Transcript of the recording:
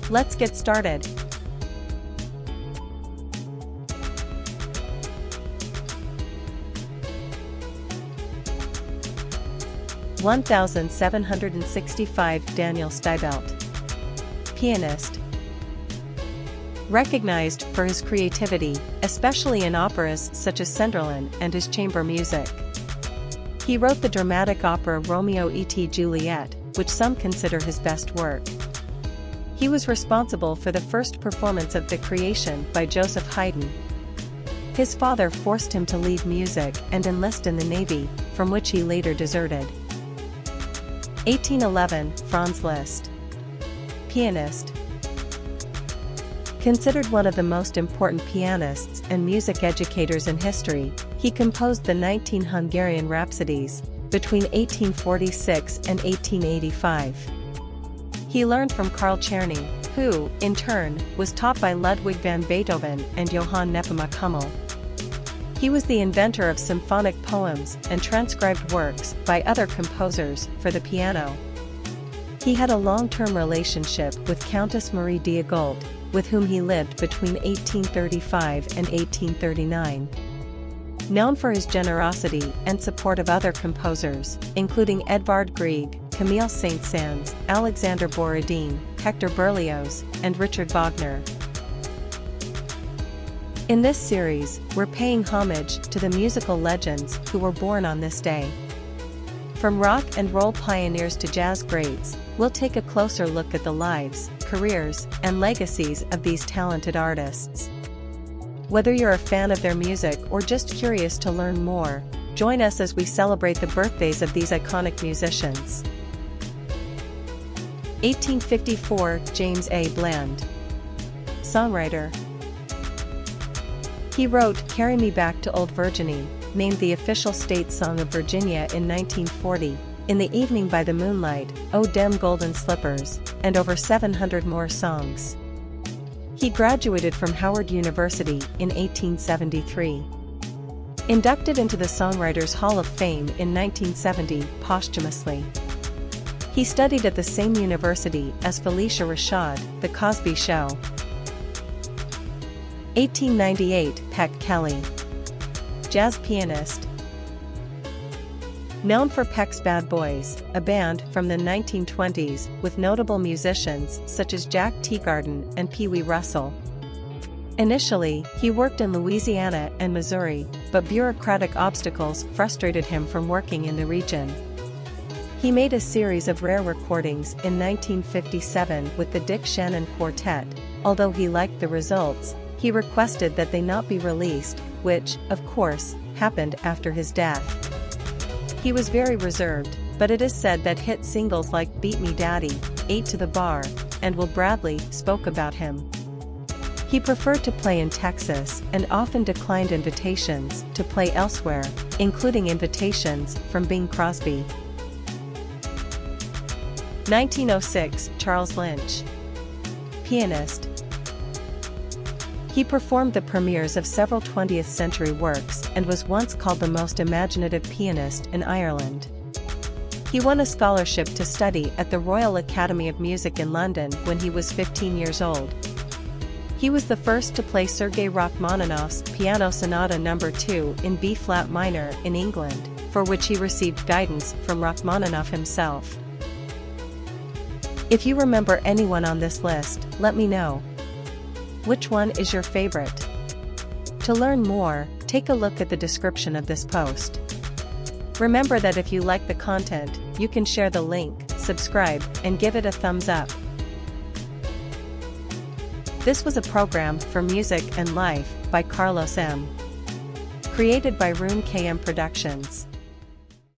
Let's get started. (1765) Daniel Steibelt. Pianist. Recognized for his creativity, especially in operas such as Cinderella and his chamber music. He wrote the dramatic opera Romeo et Juliet, which some consider his best work. He was responsible for the first performance of The Creation by Joseph Haydn. His father forced him to leave music and enlist in the Navy, from which he later deserted. 1811, Franz Liszt. Pianist. Considered one of the most important pianists and music educators in history, he composed the 19 Hungarian Rhapsodies, between 1846 and 1885. He learned from Carl Czerny, who, in turn, was taught by Ludwig van Beethoven and Johann Nepomuk Hummel. He was the inventor of symphonic poems and transcribed works by other composers for the piano. He had a long-term relationship with Countess Marie Diagoult, with whom he lived between 1835 and 1839. Known for his generosity and support of other composers, including Edvard Grieg, Camille Saint-Saëns, Alexander Borodin, Hector Berlioz, and Richard Wagner. In this series, we're paying homage to the musical legends who were born on this day. From rock and roll pioneers to jazz greats, we'll take a closer look at the lives, careers, and legacies of these talented artists. Whether you're a fan of their music or just curious to learn more, join us as we celebrate the birthdays of these iconic musicians. 1854, James A. Bland. Songwriter. He wrote "Carry Me Back to Old Virginie," named the official state song of Virginia in 1940, "In the Evening by the Moonlight," "Oh Dem Golden Slippers," and over 700 more songs. He graduated from Howard University in 1873. Inducted into the Songwriters Hall of Fame in 1970 posthumously. He studied at the same university as Felicia Rashad, The Cosby Show. 1898, Peck Kelly. Jazz pianist. Known for Peck's Bad Boys, a band from the 1920s with notable musicians such as Jack Teagarden and Pee Wee Russell. Initially, he worked in Louisiana and Missouri, but bureaucratic obstacles frustrated him from working in the region. He made a series of rare recordings in 1957 with the Dick Shannon Quartet. Although he liked the results, he requested that they not be released, which, of course, happened after his death. He was very reserved, but it is said that hit singles like "Beat Me Daddy," "Eight to the Bar," and "Will Bradley" spoke about him. He preferred to play in Texas and often declined invitations to play elsewhere, including invitations from Bing Crosby. 1906, Charles Lynch. Pianist. He performed the premieres of several 20th century works and was once called the most imaginative pianist in Ireland. He won a scholarship to study at the Royal Academy of Music in London when he was 15 years old. He was the first to play Sergei Rachmaninoff's Piano Sonata No. 2 in B-flat minor in England, for which he received guidance from Rachmaninoff himself. If you remember anyone on this list, let me know. Which one is your favorite? To learn more, take a look at the description of this post. Remember that if you like the content, you can share the link, subscribe, and give it a thumbs up. This was a program for Music and Life by Karlos M. Created by Rune KM Productions.